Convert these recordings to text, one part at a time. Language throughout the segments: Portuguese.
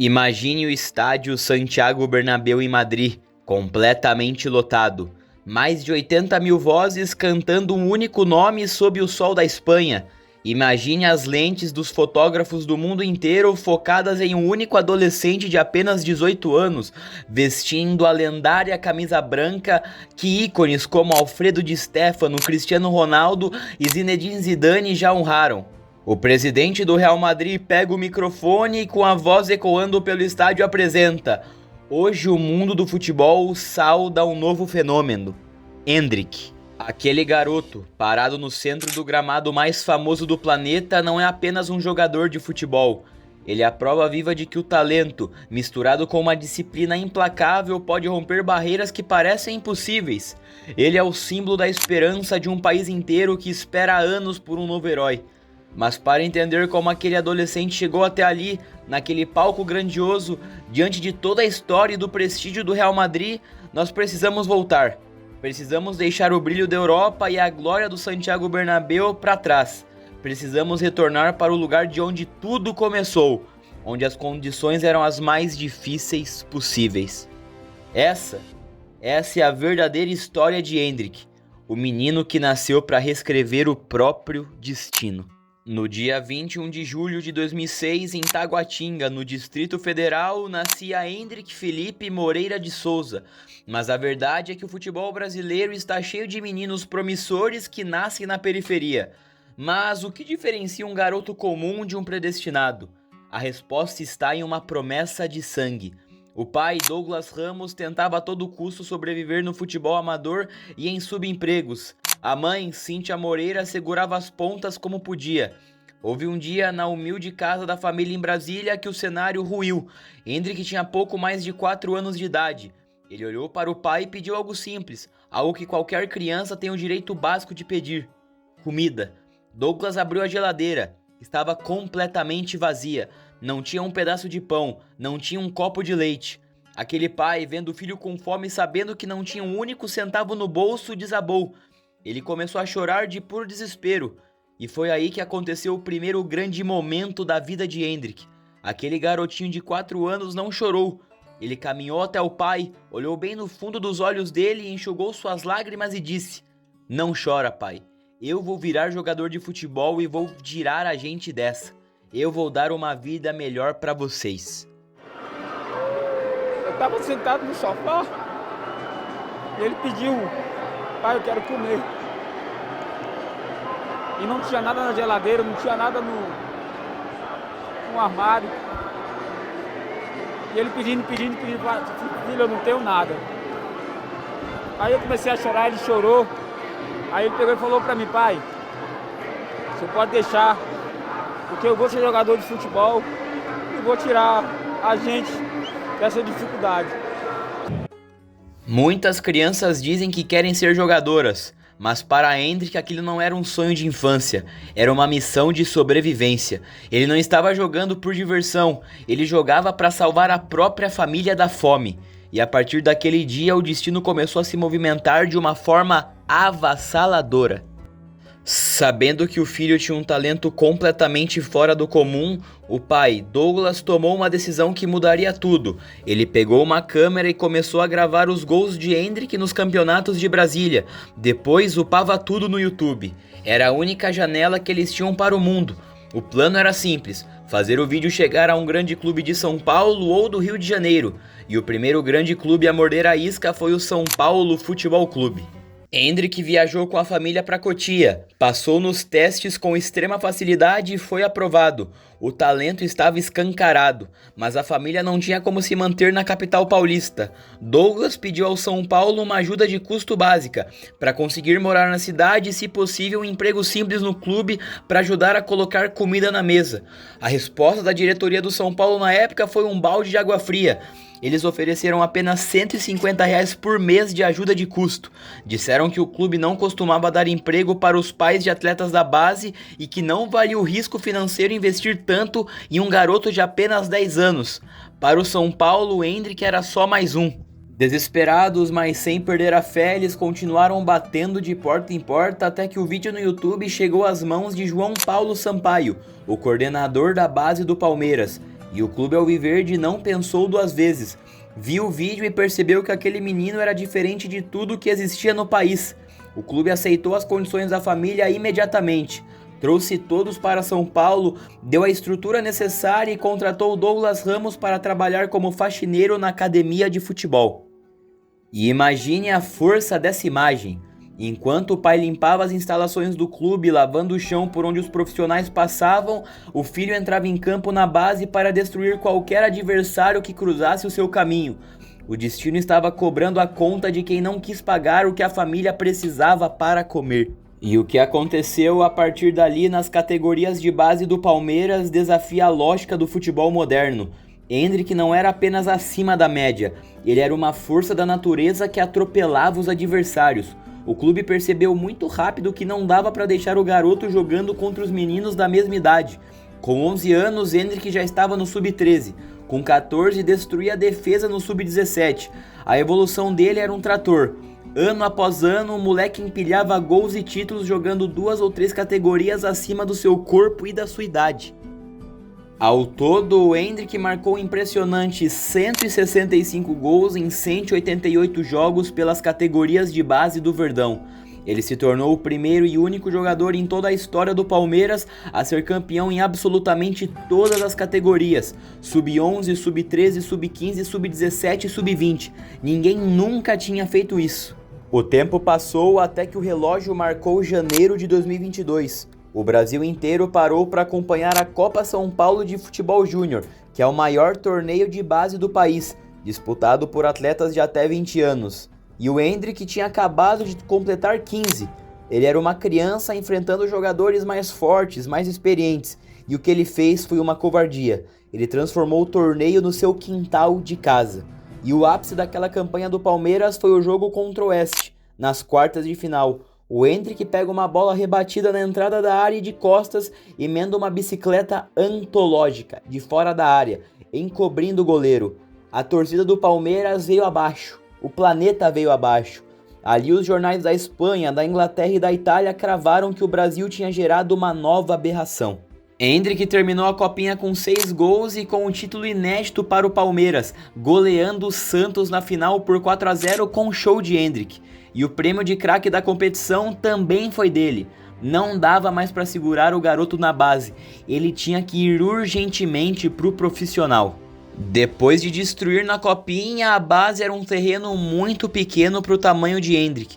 Imagine o estádio Santiago Bernabéu em Madrid, completamente lotado. Mais de 80 mil vozes cantando um único nome sob o sol da Espanha. Imagine as lentes dos fotógrafos do mundo inteiro focadas em um único adolescente de apenas 18 anos, vestindo a lendária camisa branca que ícones como Alfredo Di Stéfano, Cristiano Ronaldo e Zinedine Zidane já honraram. O presidente do Real Madrid pega o microfone e com a voz ecoando pelo estádio apresenta: hoje o mundo do futebol sauda um novo fenômeno, Endrick. Aquele garoto, parado no centro do gramado mais famoso do planeta, não é apenas um jogador de futebol. Ele é a prova viva de que o talento, misturado com uma disciplina implacável, pode romper barreiras que parecem impossíveis. Ele é o símbolo da esperança de um país inteiro que espera há anos por um novo herói. Mas para entender como aquele adolescente chegou até ali, naquele palco grandioso, diante de toda a história e do prestígio do Real Madrid, nós precisamos voltar. Precisamos deixar o brilho da Europa e a glória do Santiago Bernabéu para trás. Precisamos retornar para o lugar de onde tudo começou, onde as condições eram as mais difíceis possíveis. Essa é a verdadeira história de Endrick, o menino que nasceu para reescrever o próprio destino. No dia 21 de julho de 2006, em Taguatinga, no Distrito Federal, nascia Endrick Felipe Moreira de Souza. Mas a verdade é que o futebol brasileiro está cheio de meninos promissores que nascem na periferia. Mas o que diferencia um garoto comum de um predestinado? A resposta está em uma promessa de sangue. O pai, Douglas Ramos, tentava a todo custo sobreviver no futebol amador e em subempregos. A mãe, Cíntia Moreira, segurava as pontas como podia. Houve um dia na humilde casa da família em Brasília que o cenário ruiu. Endrick tinha pouco mais de 4 anos de idade. Ele olhou para o pai e pediu algo simples, algo que qualquer criança tem o direito básico de pedir: comida. Douglas abriu a geladeira. Estava completamente vazia. Não tinha um pedaço de pão, não tinha um copo de leite. Aquele pai, vendo o filho com fome e sabendo que não tinha um único centavo no bolso, desabou. Ele começou a chorar de puro desespero. E foi aí que aconteceu o primeiro grande momento da vida de Endrick. Aquele garotinho de 4 anos não chorou. Ele caminhou até o pai, olhou bem no fundo dos olhos dele e enxugou suas lágrimas e disse: não chora, pai. Eu vou virar jogador de futebol e vou tirar a gente dessa. Eu vou dar uma vida melhor pra vocês. Eu tava sentado no sofá e ele pediu: pai, eu quero comer. E não tinha nada na geladeira, não tinha nada no armário. E ele pedindo, filho, eu não tenho nada. Aí eu comecei a chorar, ele chorou. Aí ele pegou e falou pra mim: pai, você pode deixar, porque eu vou ser jogador de futebol e vou tirar a gente dessa dificuldade. Muitas crianças dizem que querem ser jogadoras, mas para Endrick aquilo não era um sonho de infância, era uma missão de sobrevivência. Ele não estava jogando por diversão, ele jogava para salvar a própria família da fome. E a partir daquele dia o destino começou a se movimentar de uma forma avassaladora. Sabendo que o filho tinha um talento completamente fora do comum, o pai, Douglas, tomou uma decisão que mudaria tudo. Ele pegou uma câmera e começou a gravar os gols de Endrick nos campeonatos de Brasília. Depois upava tudo no YouTube. Era a única janela que eles tinham para o mundo. O plano era simples: fazer o vídeo chegar a um grande clube de São Paulo ou do Rio de Janeiro. E o primeiro grande clube a morder a isca foi o São Paulo Futebol Clube. Endrick viajou com a família para Cotia, passou nos testes com extrema facilidade e foi aprovado. O talento estava escancarado, mas a família não tinha como se manter na capital paulista. Douglas pediu ao São Paulo uma ajuda de custo básica, para conseguir morar na cidade e, se possível, um emprego simples no clube para ajudar a colocar comida na mesa. A resposta da diretoria do São Paulo na época foi um balde de água fria. Eles ofereceram apenas R$150 por mês de ajuda de custo. Disseram que o clube não costumava dar emprego para os pais de atletas da base e que não valia o risco financeiro investir tanto em um garoto de apenas 10 anos. Para o São Paulo, o Endrick era só mais um. Desesperados, mas sem perder a fé, eles continuaram batendo de porta em porta até que o vídeo no YouTube chegou às mãos de João Paulo Sampaio, o coordenador da base do Palmeiras. E o clube alviverde não pensou duas vezes. Viu o vídeo e percebeu que aquele menino era diferente de tudo que existia no país. O clube aceitou as condições da família imediatamente. Trouxe todos para São Paulo, deu a estrutura necessária e contratou Douglas Ramos para trabalhar como faxineiro na academia de futebol. E imagine a força dessa imagem. Enquanto o pai limpava as instalações do clube, lavando o chão por onde os profissionais passavam, o filho entrava em campo na base para destruir qualquer adversário que cruzasse o seu caminho. O destino estava cobrando a conta de quem não quis pagar o que a família precisava para comer. E o que aconteceu a partir dali nas categorias de base do Palmeiras desafia a lógica do futebol moderno. Endrick não era apenas acima da média, ele era uma força da natureza que atropelava os adversários. O clube percebeu muito rápido que não dava para deixar o garoto jogando contra os meninos da mesma idade. Com 11 anos, Endrick já estava no sub-13. Com 14, destruía a defesa no sub-17. A evolução dele era um trator. Ano após ano, o moleque empilhava gols e títulos jogando 2 ou 3 categorias acima do seu corpo e da sua idade. Ao todo, o Endrick marcou impressionantes 165 gols em 188 jogos pelas categorias de base do Verdão. Ele se tornou o primeiro e único jogador em toda a história do Palmeiras a ser campeão em absolutamente todas as categorias: sub-11, sub-13, sub-15, sub-17 e sub-20. Ninguém nunca tinha feito isso. O tempo passou até que o relógio marcou janeiro de 2022. O Brasil inteiro parou para acompanhar a Copa São Paulo de Futebol Júnior, que é o maior torneio de base do país, disputado por atletas de até 20 anos. E o Endrick tinha acabado de completar 15. Ele era uma criança enfrentando jogadores mais fortes, mais experientes, e o que ele fez foi uma covardia. Ele transformou o torneio no seu quintal de casa. E o ápice daquela campanha do Palmeiras foi o jogo contra o Oeste, nas quartas de final. O Endrick pega uma bola rebatida na entrada da área e de costas emenda uma bicicleta antológica de fora da área, encobrindo o goleiro. A torcida do Palmeiras veio abaixo, o planeta veio abaixo. Ali os jornais da Espanha, da Inglaterra e da Itália cravaram que o Brasil tinha gerado uma nova aberração. Endrick terminou a copinha com 6 gols e com um título inédito para o Palmeiras, goleando o Santos na final por 4-0 com um show de Endrick. E o prêmio de craque da competição também foi dele. Não dava mais para segurar o garoto na base, ele tinha que ir urgentemente pro profissional. Depois de destruir na copinha, a base era um terreno muito pequeno para o tamanho de Endrick.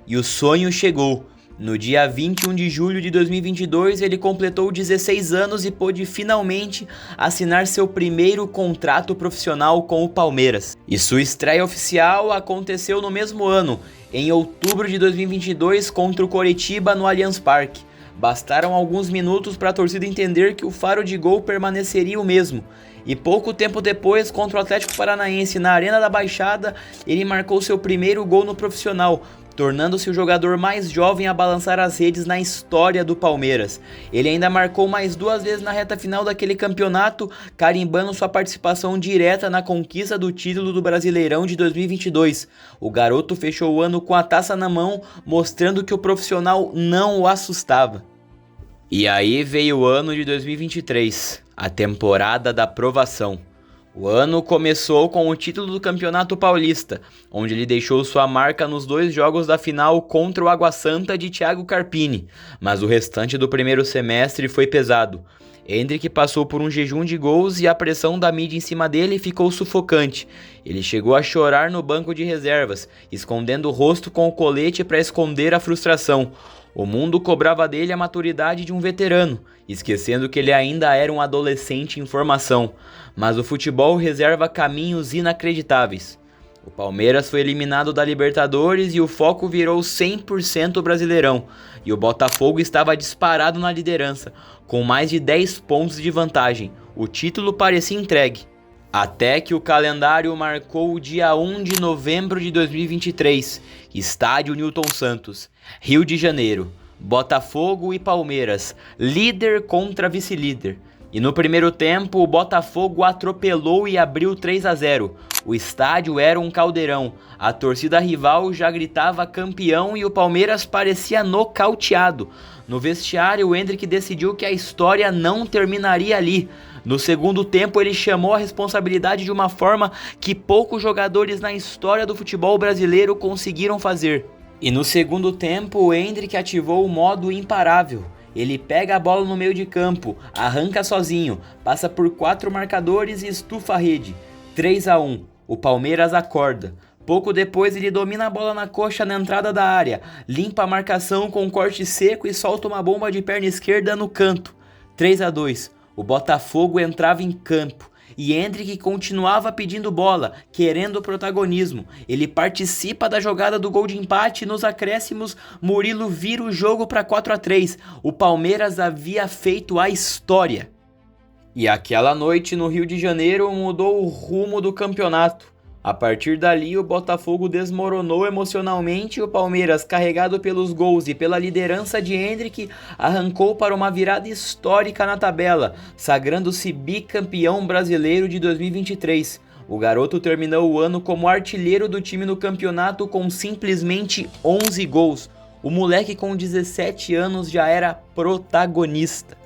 E o sonho chegou. No dia 21 de julho de 2022, ele completou 16 anos e pôde finalmente assinar seu primeiro contrato profissional com o Palmeiras. E sua estreia oficial aconteceu no mesmo ano, em outubro de 2022, contra o Coritiba no Allianz Parque. Bastaram alguns minutos para a torcida entender que o faro de gol permaneceria o mesmo. E pouco tempo depois, contra o Atlético Paranaense na Arena da Baixada, ele marcou seu primeiro gol no profissional, tornando-se o jogador mais jovem a balançar as redes na história do Palmeiras. Ele ainda marcou mais 2 vezes na reta final daquele campeonato, carimbando sua participação direta na conquista do título do Brasileirão de 2022. O garoto fechou o ano com a taça na mão, mostrando que o profissional não o assustava. E aí veio o ano de 2023, a temporada da provação. O ano começou com o título do Campeonato Paulista, onde ele deixou sua marca nos 2 jogos da final contra o Água Santa de Thiago Carpini, mas o restante do primeiro semestre foi pesado. Endrick passou por um jejum de gols e a pressão da mídia em cima dele ficou sufocante. Ele chegou a chorar no banco de reservas, escondendo o rosto com o colete para esconder a frustração. O mundo cobrava dele a maturidade de um veterano, esquecendo que ele ainda era um adolescente em formação. Mas o futebol reserva caminhos inacreditáveis. O Palmeiras foi eliminado da Libertadores e o foco virou 100% Brasileirão. E o Botafogo estava disparado na liderança, com mais de 10 pontos de vantagem. O título parecia entregue. Até que o calendário marcou o dia 1 de novembro de 2023, Estádio Newton Santos, Rio de Janeiro, Botafogo e Palmeiras, líder contra vice-líder. E no primeiro tempo, o Botafogo atropelou e abriu 3-0. O estádio era um caldeirão, a torcida rival já gritava campeão e o Palmeiras parecia nocauteado. No vestiário, o Endrick decidiu que a história não terminaria ali. No segundo tempo, ele chamou a responsabilidade de uma forma que poucos jogadores na história do futebol brasileiro conseguiram fazer. E no segundo tempo, o Endrick ativou o modo imparável. Ele pega a bola no meio de campo, arranca sozinho, passa por 4 marcadores e estufa a rede. 3-1, o Palmeiras acorda. Pouco depois ele domina a bola na coxa na entrada da área, limpa a marcação com um corte seco e solta uma bomba de perna esquerda no canto. 3-2, o Botafogo entrava em campo. E Endrick continuava pedindo bola, querendo protagonismo. Ele participa da jogada do gol de empate e nos acréscimos, Murilo vira o jogo para 4-3. O Palmeiras havia feito a história. E aquela noite no Rio de Janeiro mudou o rumo do campeonato. A partir dali, o Botafogo desmoronou emocionalmente e o Palmeiras, carregado pelos gols e pela liderança de Endrick, arrancou para uma virada histórica na tabela, sagrando-se bicampeão brasileiro de 2023. O garoto terminou o ano como artilheiro do time no campeonato com simplesmente 11 gols. O moleque com 17 anos já era protagonista.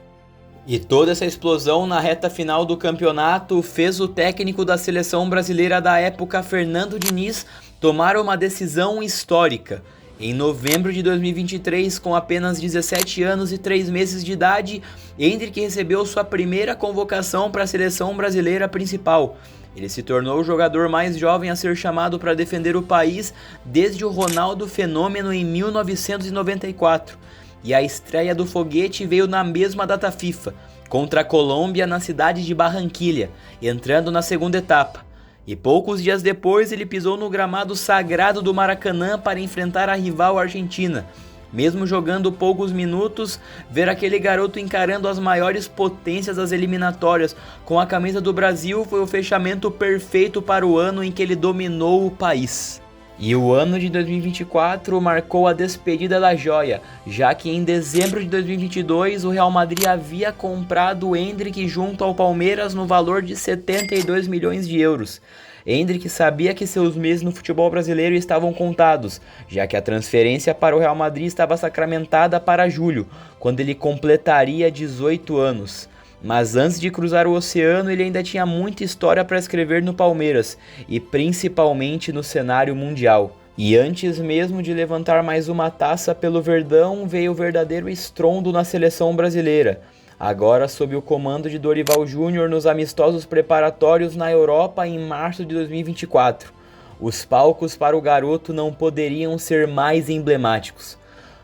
E toda essa explosão na reta final do campeonato fez o técnico da seleção brasileira da época, Fernando Diniz, tomar uma decisão histórica. Em novembro de 2023, com apenas 17 anos e 3 meses de idade, Endrick recebeu sua primeira convocação para a seleção brasileira principal. Ele se tornou o jogador mais jovem a ser chamado para defender o país desde o Ronaldo Fenômeno em 1994. E a estreia do Foguete veio na mesma data FIFA, contra a Colômbia na cidade de Barranquilha, entrando na segunda etapa. E poucos dias depois ele pisou no gramado sagrado do Maracanã para enfrentar a rival Argentina. Mesmo jogando poucos minutos, ver aquele garoto encarando as maiores potências das eliminatórias com a camisa do Brasil foi o fechamento perfeito para o ano em que ele dominou o país. E o ano de 2024 marcou a despedida da joia, já que em dezembro de 2022 o Real Madrid havia comprado o Endrick junto ao Palmeiras no valor de 72 milhões de euros. Endrick sabia que seus meses no futebol brasileiro estavam contados, já que a transferência para o Real Madrid estava sacramentada para julho, quando ele completaria 18 anos. Mas antes de cruzar o oceano, ele ainda tinha muita história para escrever no Palmeiras, e principalmente no cenário mundial. E antes mesmo de levantar mais uma taça pelo Verdão, veio o verdadeiro estrondo na seleção brasileira. Agora sob o comando de Dorival Júnior nos amistosos preparatórios na Europa em março de 2024. Os palcos para o garoto não poderiam ser mais emblemáticos.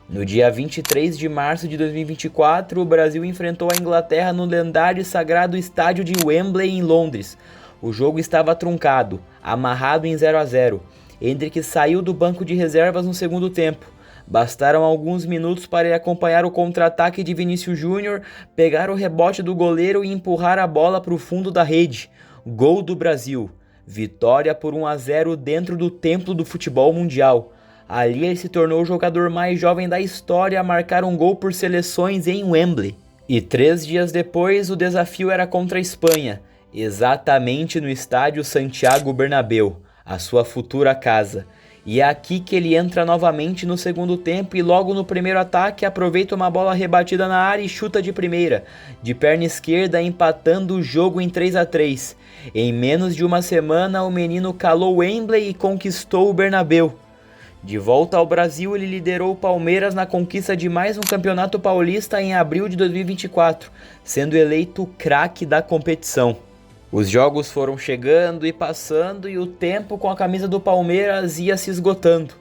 No dia 23 de março de 2024, o Brasil enfrentou a Inglaterra no lendário e sagrado estádio de Wembley, em Londres. O jogo estava truncado, amarrado em 0-0. Endrick saiu do banco de reservas no segundo tempo. Bastaram alguns minutos para ele acompanhar o contra-ataque de Vinícius Júnior, pegar o rebote do goleiro e empurrar a bola para o fundo da rede. Gol do Brasil. Vitória por 1-0 dentro do templo do futebol mundial. Ali ele se tornou o jogador mais jovem da história a marcar um gol por seleções em Wembley. E 3 dias depois o desafio era contra a Espanha, exatamente no estádio Santiago Bernabéu, a sua futura casa. E é aqui que ele entra novamente no segundo tempo e logo no primeiro ataque aproveita uma bola rebatida na área e chuta de primeira, de perna esquerda, empatando o jogo em 3-3. Em menos de uma semana o menino calou Wembley e conquistou o Bernabéu. De volta ao Brasil, ele liderou o Palmeiras na conquista de mais um campeonato paulista em abril de 2024, sendo eleito o craque da competição. Os jogos foram chegando e passando e o tempo com a camisa do Palmeiras ia se esgotando,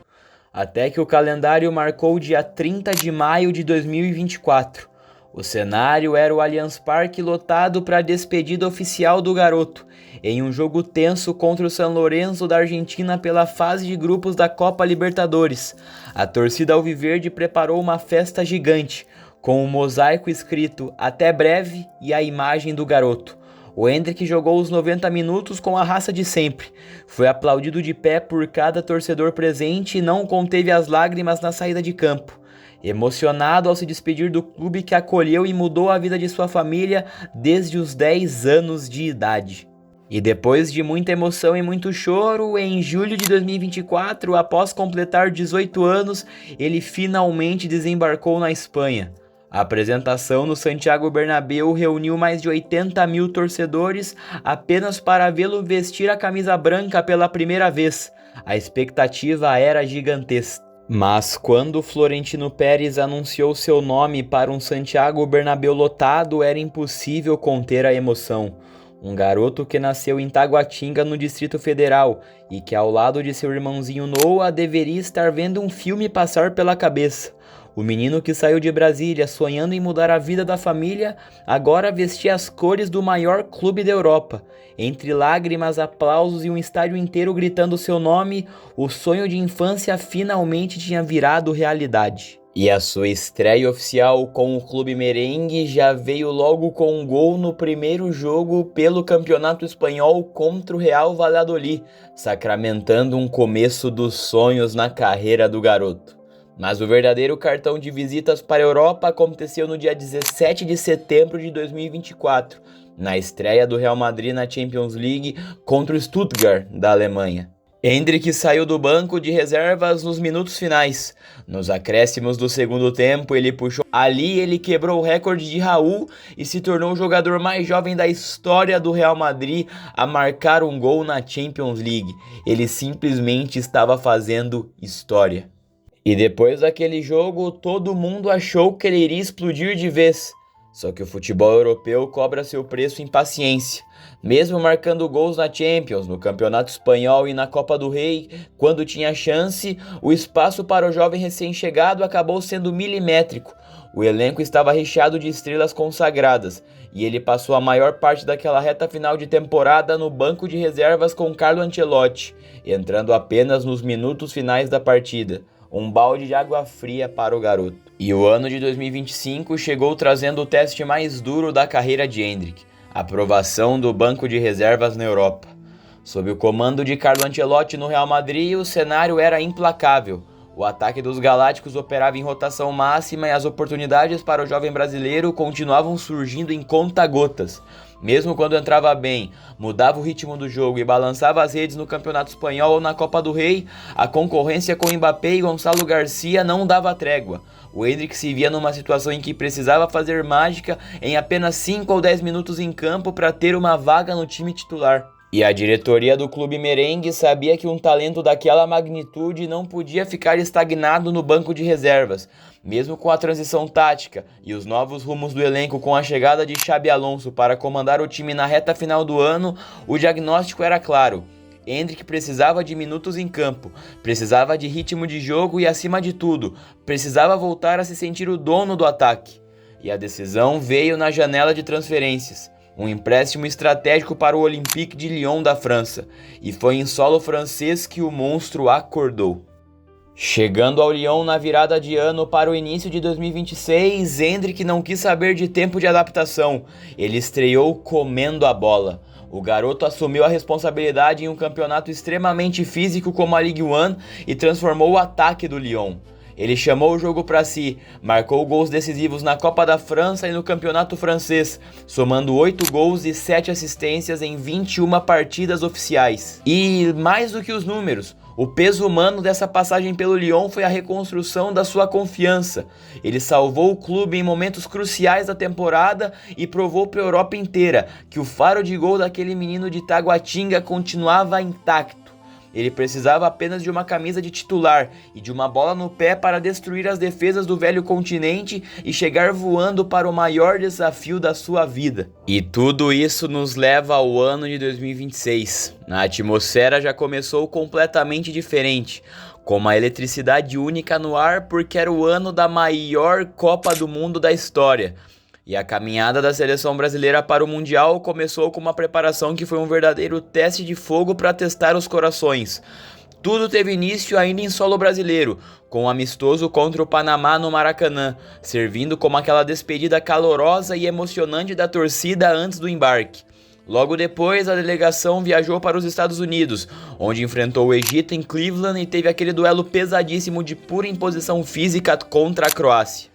até que o calendário marcou o dia 30 de maio de 2024. O cenário era o Allianz Parque lotado para a despedida oficial do garoto, em um jogo tenso contra o San Lorenzo da Argentina pela fase de grupos da Copa Libertadores. A torcida alviverde preparou uma festa gigante, com um mosaico escrito "Até breve" e a imagem do garoto. O Endrick jogou os 90 minutos com a raça de sempre. Foi aplaudido de pé por cada torcedor presente e não conteve as lágrimas na saída de campo. Emocionado ao se despedir do clube que acolheu e mudou a vida de sua família desde os 10 anos de idade. E depois de muita emoção e muito choro, em julho de 2024, após completar 18 anos, ele finalmente desembarcou na Espanha. A apresentação no Santiago Bernabéu reuniu mais de 80 mil torcedores apenas para vê-lo vestir a camisa branca pela primeira vez. A expectativa era gigantesca. Mas quando Florentino Pérez anunciou seu nome para um Santiago Bernabéu lotado, era impossível conter a emoção. Um garoto que nasceu em Taguatinga, no Distrito Federal, e que ao lado de seu irmãozinho Noah deveria estar vendo um filme passar pela cabeça. O menino que saiu de Brasília sonhando em mudar a vida da família, agora vestia as cores do maior clube da Europa. Entre lágrimas, aplausos e um estádio inteiro gritando seu nome, o sonho de infância finalmente tinha virado realidade. E a sua estreia oficial com o clube merengue já veio logo com um gol no primeiro jogo pelo Campeonato Espanhol contra o Real Valladolid, sacramentando um começo dos sonhos na carreira do garoto. Mas o verdadeiro cartão de visitas para a Europa aconteceu no dia 17 de setembro de 2024, na estreia do Real Madrid na Champions League contra o Stuttgart, da Alemanha. Endrick saiu do banco de reservas nos minutos finais. Nos acréscimos do segundo tempo, ele puxou. Ali ele quebrou o recorde de Raul e se tornou o jogador mais jovem da história do Real Madrid a marcar um gol na Champions League. Ele simplesmente estava fazendo história. E depois daquele jogo, todo mundo achou que ele iria explodir de vez. Só que o futebol europeu cobra seu preço em paciência. Mesmo marcando gols na Champions, no Campeonato Espanhol e na Copa do Rei, quando tinha chance, o espaço para o jovem recém-chegado acabou sendo milimétrico. O elenco estava recheado de estrelas consagradas, e ele passou a maior parte daquela reta final de temporada no banco de reservas com Carlo Ancelotti, entrando apenas nos minutos finais da partida. Um balde de água fria para o garoto. E o ano de 2025 chegou trazendo o teste mais duro da carreira de Endrick, a aprovação do banco de reservas na Europa. Sob o comando de Carlo Ancelotti no Real Madrid, o cenário era implacável. O ataque dos galácticos operava em rotação máxima e as oportunidades para o jovem brasileiro continuavam surgindo em conta-gotas. Mesmo quando entrava bem, mudava o ritmo do jogo e balançava as redes no Campeonato Espanhol ou na Copa do Rei, a concorrência com Mbappé e Gonçalo Garcia não dava trégua. O Endrick se via numa situação em que precisava fazer mágica em apenas 5 ou 10 minutos em campo para ter uma vaga no time titular. E a diretoria do clube merengue sabia que um talento daquela magnitude não podia ficar estagnado no banco de reservas. Mesmo com a transição tática e os novos rumos do elenco com a chegada de Xabi Alonso para comandar o time na reta final do ano, o diagnóstico era claro. Endrick precisava de minutos em campo, precisava de ritmo de jogo e, acima de tudo, precisava voltar a se sentir o dono do ataque. E a decisão veio na janela de transferências. Um empréstimo estratégico para o Olympique de Lyon da França, e foi em solo francês que o monstro acordou. Chegando ao Lyon na virada de ano para o início de 2026, Endrick não quis saber de tempo de adaptação, ele estreou comendo a bola. O garoto assumiu a responsabilidade em um campeonato extremamente físico como a Ligue 1 e transformou o ataque do Lyon. Ele chamou o jogo para si, marcou gols decisivos na Copa da França e no Campeonato Francês, somando 8 gols e 7 assistências em 21 partidas oficiais. E mais do que os números, o peso humano dessa passagem pelo Lyon foi a reconstrução da sua confiança. Ele salvou o clube em momentos cruciais da temporada e provou para a Europa inteira que o faro de gol daquele menino de Taguatinga continuava intacto. Ele precisava apenas de uma camisa de titular e de uma bola no pé para destruir as defesas do velho continente e chegar voando para o maior desafio da sua vida. E tudo isso nos leva ao ano de 2026. A atmosfera já começou completamente diferente, com uma eletricidade única no ar porque era o ano da maior Copa do Mundo da história. E a caminhada da seleção brasileira para o Mundial começou com uma preparação que foi um verdadeiro teste de fogo para testar os corações. Tudo teve início ainda em solo brasileiro, com um amistoso contra o Panamá no Maracanã, servindo como aquela despedida calorosa e emocionante da torcida antes do embarque. Logo depois, a delegação viajou para os Estados Unidos, onde enfrentou o Egito em Cleveland e teve aquele duelo pesadíssimo de pura imposição física contra a Croácia.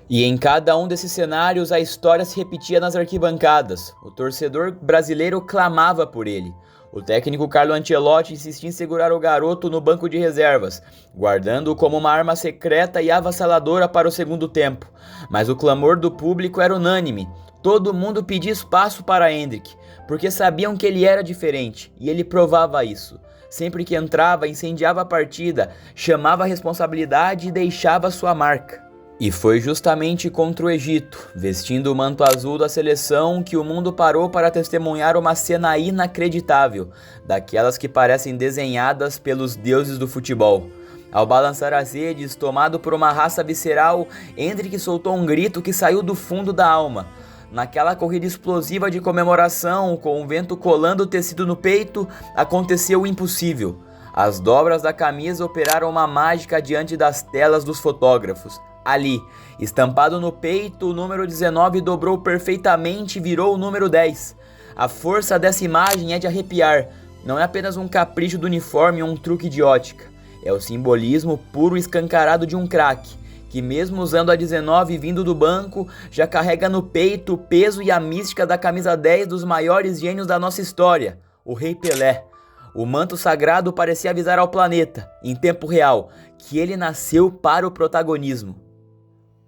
E em cada um desses cenários a história se repetia nas arquibancadas. O torcedor brasileiro clamava por ele. O técnico Carlo Ancelotti insistia em segurar o garoto no banco de reservas, guardando-o como uma arma secreta e avassaladora para o segundo tempo. Mas o clamor do público era unânime. Todo mundo pedia espaço para Endrick, porque sabiam que ele era diferente, e ele provava isso. Sempre que entrava, incendiava a partida, chamava a responsabilidade e deixava sua marca. E foi justamente contra o Egito, vestindo o manto azul da seleção, que o mundo parou para testemunhar uma cena inacreditável, daquelas que parecem desenhadas pelos deuses do futebol. Ao balançar as redes, tomado por uma raça visceral, Endrick soltou um grito que saiu do fundo da alma. Naquela corrida explosiva de comemoração, com o vento colando o tecido no peito, aconteceu o impossível. As dobras da camisa operaram uma mágica diante das telas dos fotógrafos. Ali, estampado no peito, o número 19 dobrou perfeitamente e virou o número 10. A força dessa imagem é de arrepiar. Não é apenas um capricho do uniforme ou um truque de ótica. É o simbolismo puro e escancarado de um craque, que mesmo usando a 19 vindo do banco, já carrega no peito o peso e a mística da camisa 10 dos maiores gênios da nossa história, o Rei Pelé. O manto sagrado parecia avisar ao planeta, em tempo real, que ele nasceu para o protagonismo.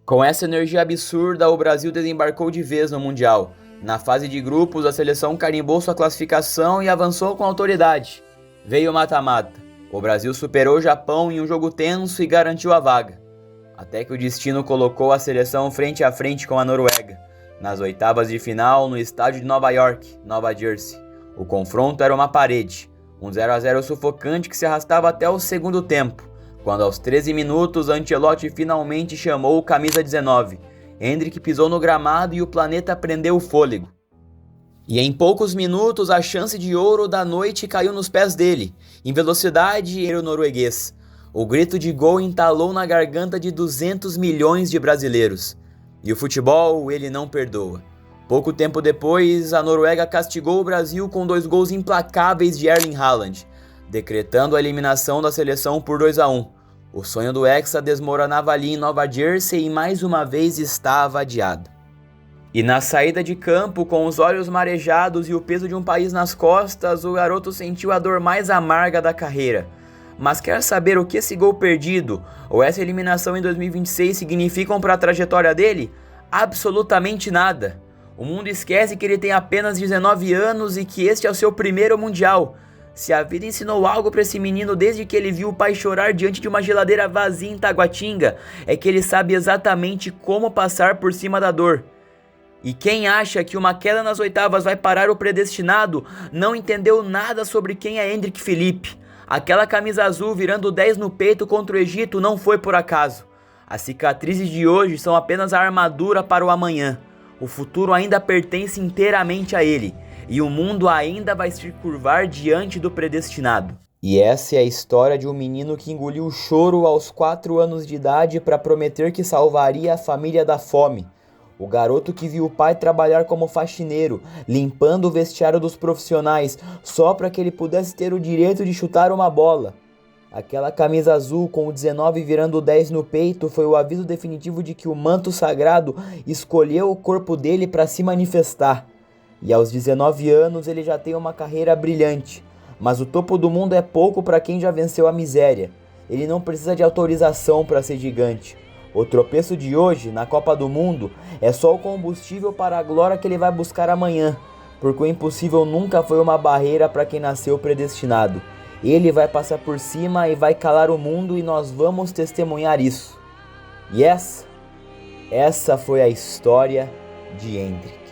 Com essa energia absurda, o Brasil desembarcou de vez no Mundial. Na fase de grupos, a seleção carimbou sua classificação e avançou com autoridade. Veio o mata-mata. O Brasil superou o Japão em um jogo tenso e garantiu a vaga. Até que o destino colocou a seleção frente a frente com a Noruega, nas oitavas de final no estádio de Nova York, Nova Jersey. O confronto era uma parede, um 0-0 sufocante que se arrastava até o segundo tempo, quando aos 13 minutos Ancelotti finalmente chamou o camisa 19. Endrick pisou no gramado e o planeta prendeu o fôlego. E em poucos minutos a chance de ouro da noite caiu nos pés dele. Em velocidade era o norueguês. O grito de gol entalou na garganta de 200 milhões de brasileiros. E o futebol, ele não perdoa. Pouco tempo depois, a Noruega castigou o Brasil com 2 gols implacáveis de Erling Haaland, decretando a eliminação da seleção por 2-1. O sonho do Hexa desmoronava ali em Nova Jersey e mais uma vez estava adiado. E na saída de campo, com os olhos marejados e o peso de um país nas costas, o garoto sentiu a dor mais amarga da carreira. Mas quer saber o que esse gol perdido ou essa eliminação em 2026 significam para a trajetória dele? Absolutamente nada. O mundo esquece que ele tem apenas 19 anos e que este é o seu primeiro Mundial. Se a vida ensinou algo para esse menino desde que ele viu o pai chorar diante de uma geladeira vazia em Taguatinga, é que ele sabe exatamente como passar por cima da dor. E quem acha que uma queda nas oitavas vai parar o predestinado, não entendeu nada sobre quem é Endrick Felipe. Aquela camisa azul virando 10 no peito contra o Egito não foi por acaso. As cicatrizes de hoje são apenas a armadura para o amanhã. O futuro ainda pertence inteiramente a ele. E o mundo ainda vai se curvar diante do predestinado. E essa é a história de um menino que engoliu o choro aos 4 anos de idade para prometer que salvaria a família da fome. O garoto que viu o pai trabalhar como faxineiro, limpando o vestiário dos profissionais, só para que ele pudesse ter o direito de chutar uma bola. Aquela camisa azul com o 19 virando o 10 no peito foi o aviso definitivo de que o manto sagrado escolheu o corpo dele para se manifestar. E aos 19 anos ele já tem uma carreira brilhante. Mas o topo do mundo é pouco para quem já venceu a miséria. Ele não precisa de autorização para ser gigante. O tropeço de hoje, na Copa do Mundo, é só o combustível para a glória que ele vai buscar amanhã. Porque o impossível nunca foi uma barreira para quem nasceu predestinado. Ele vai passar por cima e vai calar o mundo e nós vamos testemunhar isso. E essa foi a história de Endrick.